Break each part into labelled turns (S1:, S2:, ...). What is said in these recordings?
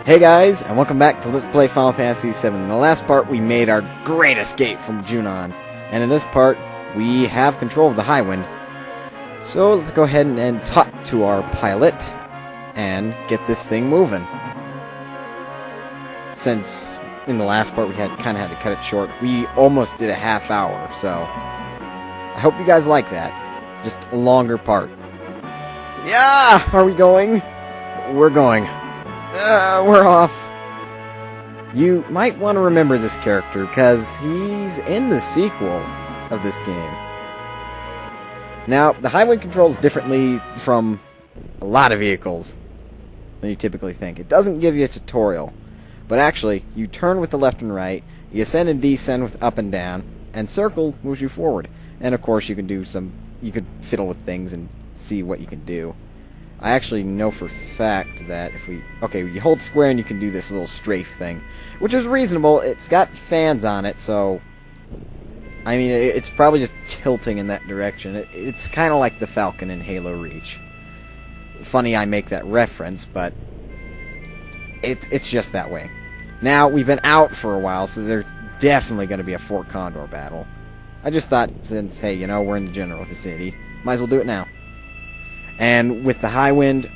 S1: Hey guys, and welcome back to Let's Play Final Fantasy VII. In the last part, we made our great escape from Junon. And in this part, we have control of the Highwind. So let's go ahead and talk to our pilot and get this thing moving. Since in the last part we kind of had to cut it short, we almost did a half hour, so I hope you guys like that. Just a longer part. Yeah! Are we going? We're going. We're off. You might want to remember this character, because he's in the sequel of this game. Now, the Highwind controls differently from a lot of vehicles than you typically think. It doesn't give you a tutorial, but actually, you turn with the left and right, you ascend and descend with up and down, and circle moves you forward. And of course, you could fiddle with things and see what you can do. I actually know for a fact that if you hold square and you can do this little strafe thing, which is reasonable. It's got fans on it, so I mean, it's probably just tilting in that direction. It's kind of like the Falcon in Halo Reach. Funny I make that reference, but it's just that way. Now, we've been out for a while, so there's definitely going to be a Fort Condor battle. I just thought, since, hey, you know, we're in the general vicinity, might as well do it now. And with the Highwind,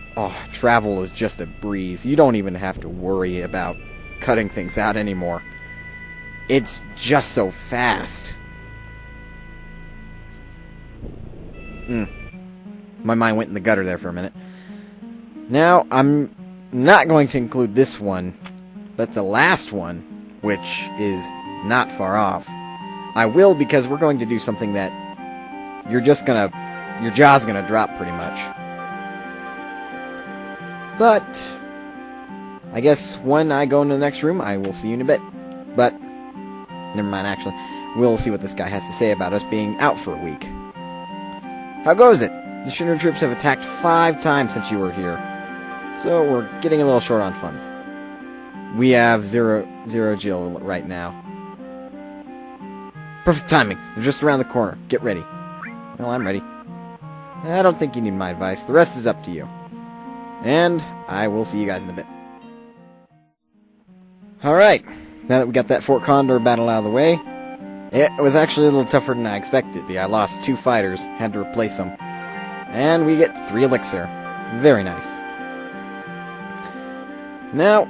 S1: travel is just a breeze. You don't even have to worry about cutting things out anymore. It's just so fast. My mind went in the gutter there for a minute. Now, I'm not going to include this one, but the last one, which is not far off, I will, because we're going to do something that your jaw's gonna drop pretty much. But I guess when I go into the next room, I will see you in a bit. But never mind, actually. We'll see what this guy has to say about us being out for a week. How goes it? The Shinra troops have attacked 5 times since you were here. So we're getting a little short on funds. We have zero Jill right now. Perfect timing. They're just around the corner. Get ready. Well, I'm ready. I don't think you need my advice. The rest is up to you. And I will see you guys in a bit. Alright, now that we got that Fort Condor battle out of the way, it was actually a little tougher than I expected it to be. I lost 2 fighters, had to replace them. And we get 3 elixir. Very nice. Now,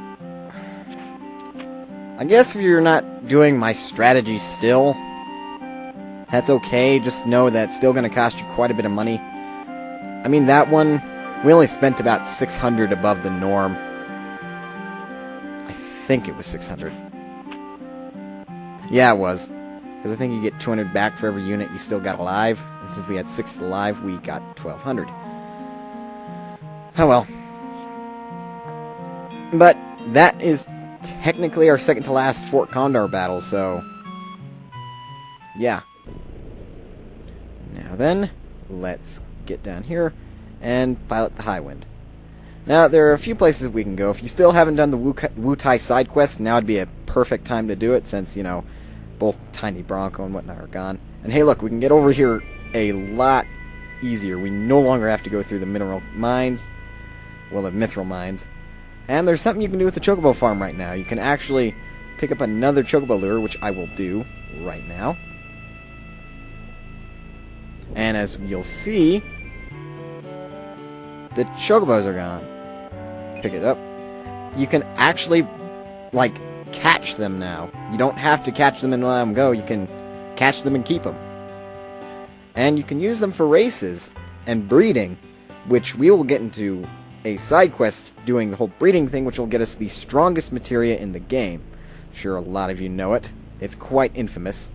S1: I guess if you're not doing my strategy still, that's okay. Just know that it's still going to cost you quite a bit of money. I mean, that one, we only spent about 600 above the norm. I think it was 600. Yeah, it was. Because I think you get 200 back for every unit you still got alive. And since we had 6 alive, we got 1,200. Oh well. But that is technically our second to last Fort Condor battle, so yeah. Now then, let's get down here and pilot the Highwind. Now, there are a few places we can go. If you still haven't done the Wutai side quest, now would be a perfect time to do it, since, you know, both Tiny Bronco and whatnot are gone. And hey, look, we can get over here a lot easier. We no longer have to go through the mineral mines, well, the mithril mines. And there's something you can do with the Chocobo farm right now. You can actually pick up another Chocobo lure, which I will do right now. And as you'll see, the Chocobos are gone. Pick it up. You can actually, like, catch them now. You don't have to catch them and let them go. You can catch them and keep them. And you can use them for races and breeding, which we will get into a side quest doing the whole breeding thing, which will get us the strongest materia in the game. I'm sure a lot of you know it. It's quite infamous.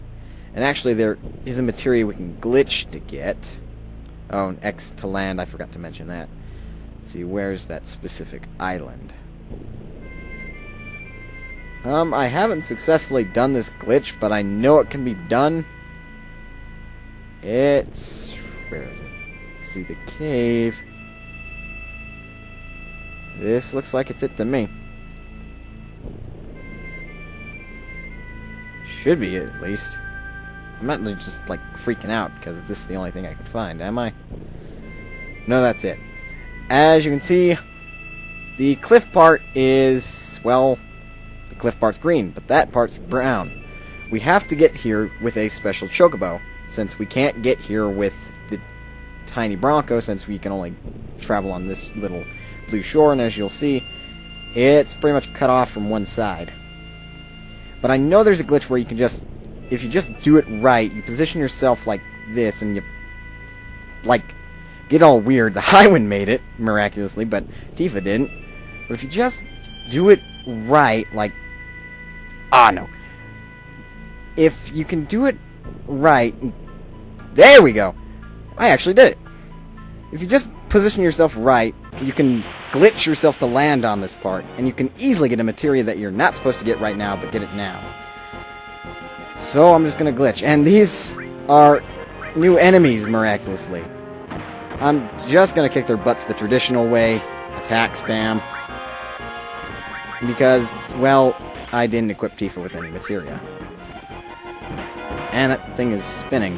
S1: And actually, there is a materia we can glitch to get. Oh, and X to land, I forgot to mention that. Let's see, where's that specific island? I haven't successfully done this glitch, but I know it can be done. It's... where is it? Let's see, the cave. This looks like it's it to me. Should be it, at least. I'm not just, like, freaking out, because this is the only thing I can find, am I? No, that's it. As you can see, The cliff part is, well, the cliff part's green, but that part's brown. We have to get here with a special chocobo, since we can't get here with the tiny Bronco, since we can only travel on this little blue shore, and as you'll see, it's pretty much cut off from one side. But I know there's a glitch where you can just, if you just do it right, you position yourself like this, and you, like, get all weird. The Highwind made it, miraculously, but Tifa didn't. But if you just do it right, like, no. If you can do it right, there we go. I actually did it. If you just position yourself right, you can glitch yourself to land on this part, and you can easily get a materia that you're not supposed to get right now, but get it now. So I'm just gonna glitch, and these are new enemies, miraculously. I'm just gonna kick their butts the traditional way, attack spam, because, well, I didn't equip Tifa with any materia. And that thing is spinning.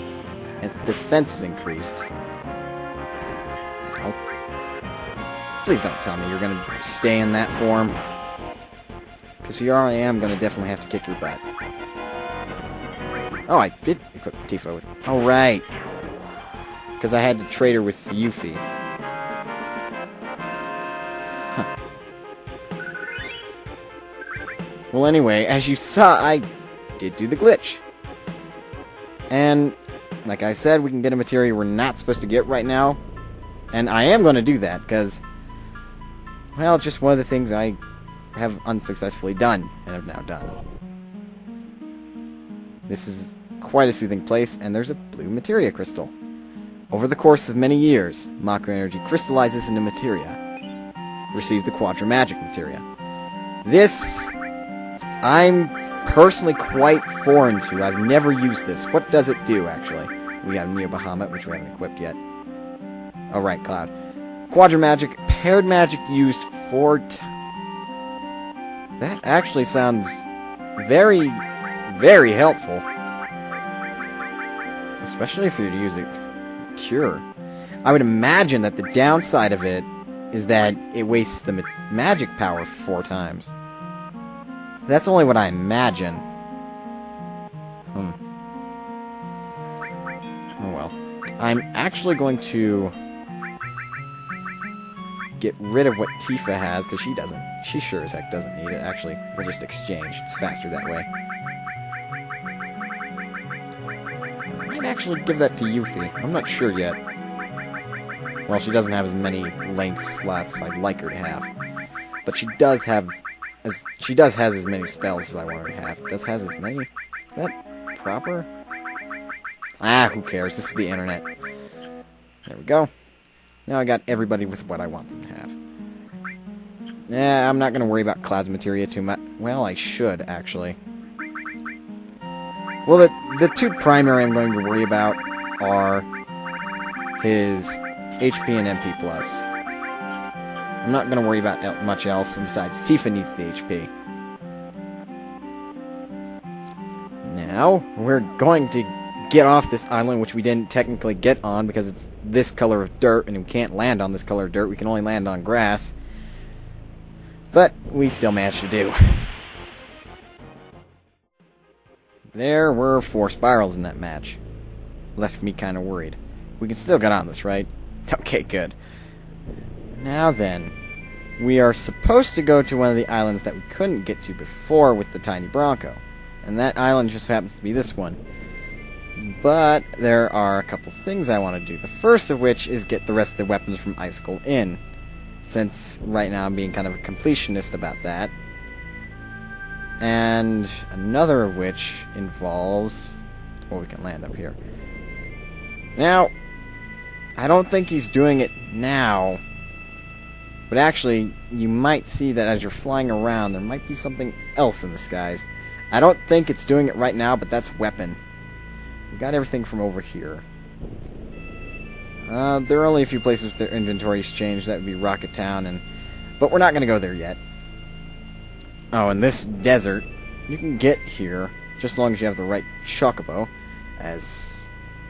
S1: Its defense is increased. Ow. Please don't tell me you're gonna stay in that form. Because here I am gonna definitely have to kick your butt. Oh, I did equip Tifa with... Oh, right. Because I had to trade her with Yuffie. Huh. Well, anyway, as you saw, I did do the glitch. And, like I said, we can get a materia we're not supposed to get right now. And I am going to do that, because, well, it's just one of the things I have unsuccessfully done, and have now done. This is quite a soothing place, and there's a blue materia crystal. Over the course of many years, Mako energy crystallizes into materia. Receive the Quadra Magic materia. This, I'm personally quite foreign to. I've never used this. What does it do, actually? We have Neo Bahamut, which we haven't equipped yet. Oh, right, Cloud. Quadra Magic, paired magic used 4 times. That actually sounds very, very helpful. Especially if you're to use it with Cure. I would imagine that the downside of it is that it wastes the magic power 4 times. That's only what I imagine. Oh well. I'm actually going to get rid of what Tifa has, because she doesn't. She sure as heck doesn't need it. Actually, we'll just exchange. It's faster that way. I might actually give that to Yuffie. I'm not sure yet. Well, she doesn't have as many length slots as I'd like her to have. But she does have... She does has as many spells as I want her to have. Does has as many? Is that proper? Ah, who cares? This is the internet. There we go. Now I got everybody with what I want them to have. Yeah, I'm not going to worry about Cloud's materia too much. Well, I should, actually. Well, the 2 primary I'm going to worry about are his HP and MP+. I'm not going to worry about much else, and besides, Tifa needs the HP. Now, we're going to get off this island, which we didn't technically get on, because it's this color of dirt, and we can't land on this color of dirt. We can only land on grass. But we still managed to do. There were 4 spirals in that match. Left me kind of worried. We can still get on this, right? Okay, good. Now then, we are supposed to go to one of the islands that we couldn't get to before with the tiny Bronco. And that island just happens to be this one. But there are a couple things I want to do. The first of which is get the rest of the weapons from Icicle Inn. Since right now I'm being kind of a completionist about that. And another of which involves... Well, we can land up here. Now, I don't think he's doing it now. But actually, you might see that as you're flying around, there might be something else in the skies. I don't think it's doing it right now, but that's weapon. We got everything from over here. There are only a few places with their inventories changed. That would be Rocket Town, but we're not going to go there yet. Oh, and this desert, you can get here, just as long as you have the right chocobo, as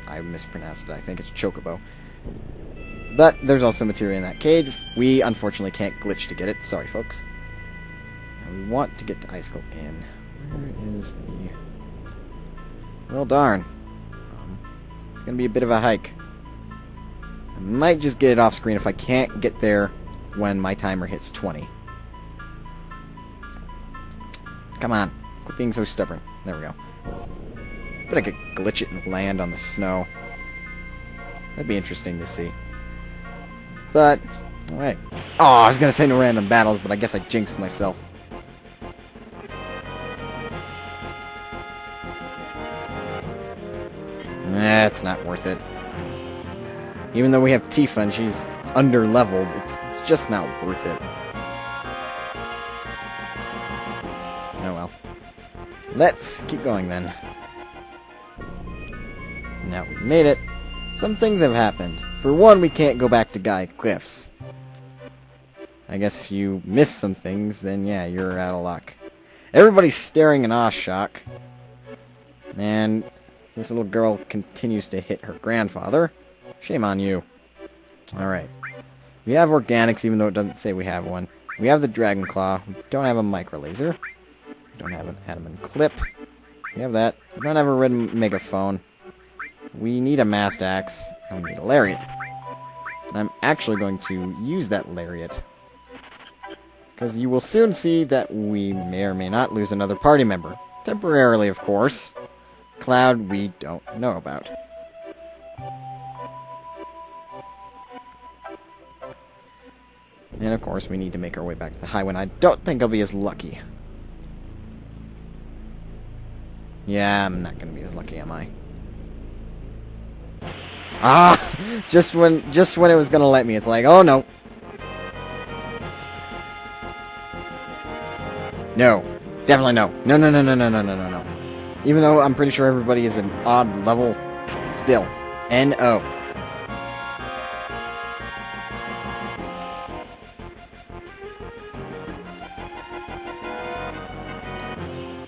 S1: I mispronounced it. I think it's chocobo. But there's also materia in that cage. We unfortunately can't glitch to get it. Sorry, folks. And we want to get to Icicle Inn. Where is the... Well, darn. It's going to be a bit of a hike. I might just get it off screen if I can't get there when my timer hits 20. Come on. Quit being so stubborn. There we go. But I could glitch it and land on the snow. That'd be interesting to see. But, alright. Oh, I was going to say no random battles, but I guess I jinxed myself. It's not worth it. Even though we have Tifa and she's under-leveled, it's just not worth it. Oh well. Let's keep going then. Now we've made it. Some things have happened. For one, we can't go back to Gaia Cliffs. I guess if you miss some things, then yeah, you're out of luck. Everybody's staring in awe-shock. And this little girl continues to hit her grandfather. Shame on you. Alright. We have organics, even though it doesn't say we have one. We have the Dragon Claw. We don't have a micro laser. We don't have an adamant clip. We have that. We don't have a red megaphone. We need a mast axe. And we need a lariat. And I'm actually going to use that lariat. Because you will soon see that we may or may not lose another party member. Temporarily, of course. Cloud we don't know about. And of course, we need to make our way back to the Highwind. I don't think I'll be as lucky. Yeah, I'm not going to be as lucky, am I? Ah! Just when it was going to let me, it's like, oh no. No. Definitely no. No, no, no, no, no, no, no, no, no. Even though I'm pretty sure everybody is an odd level, still. N-O.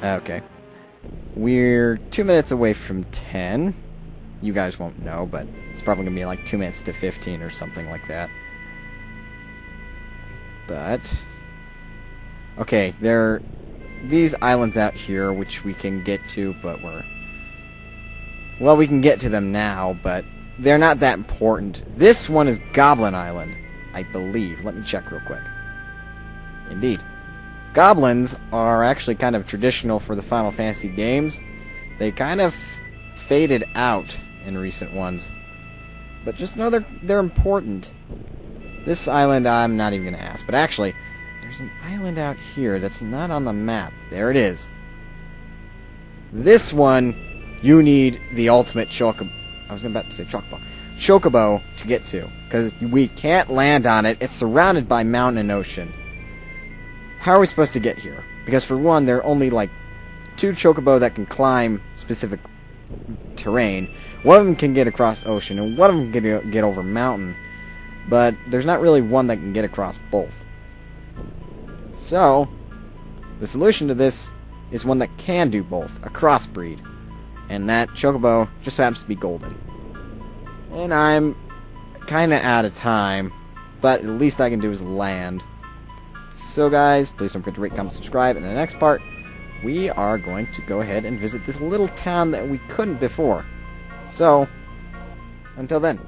S1: Okay. We're 2 minutes away from 10. You guys won't know, but it's probably going to be like 2 minutes to 15 or something like that. But... okay, there are these islands out here which we can get to, but we're... well, we can get to them now, but they're not that important. This one is Goblin Island, I believe. Let me check real quick. Indeed. Goblins are actually kind of traditional for the Final Fantasy games. They kind of faded out in recent ones. But just know they're important. This island I'm not even going to ask. But actually, there's an island out here that's not on the map. There it is. This one, you need the ultimate chocobo. I was about to say chocobo. Chocobo to get to. Because we can't land on it. It's surrounded by mountain and ocean. How are we supposed to get here? Because for one, there are only like 2 chocobo that can climb specific terrain. One of them can get across ocean, and one of them can get over mountain. But there's not really one that can get across both. So, the solution to this is one that can do both, a crossbreed. And that chocobo just happens to be golden. And I'm kind of out of time, but at least I can do is land. So guys, please don't forget to rate, comment, subscribe. In the next part, we are going to go ahead and visit this little town that we couldn't before. So, until then.